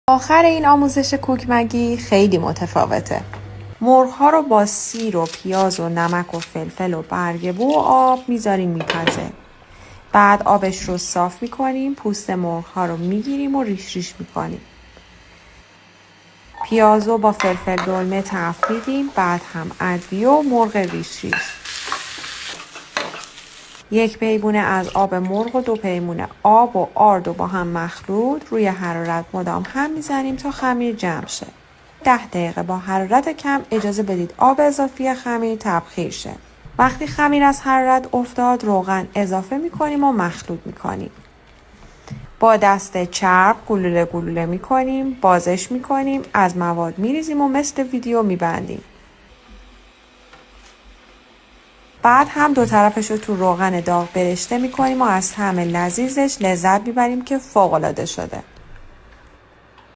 آخر این آموزش کوک مگی خیلی متفاوته. مرغ‌ها رو با سیر و پیاز و نمک و فلفل و برگ بو و آب میذاریم میپزه. بعد آبش رو صاف میکنیم، پوست مرغ‌ها رو میگیریم و ریش ریش میکنیم. پیاز رو با فلفل دلمه تفت میدیم، بعد هم ادویه و مرغ ریش ریش. 1 پیمونه از آب مرغ و 2 پیمونه آب و آرد و با هم مخلوط روی حرارت مدام هم میزنیم تا خمیر جمع شه. 10 دقیقه با حرارت کم اجازه بدید آب اضافی خمیر تبخیر شه. وقتی خمیر از حرارت افتاد روغن اضافه میکنیم و مخلوط میکنیم. با دست چرب گلوله گلوله میکنیم، بازش میکنیم، از مواد میریزیم و مثل ویدیو میبندیم. بعد هم 2 طرفش رو تو روغن داغ برشته میکنیم و از طعم لذیذش لذت میبریم که فوق‌العاده شده.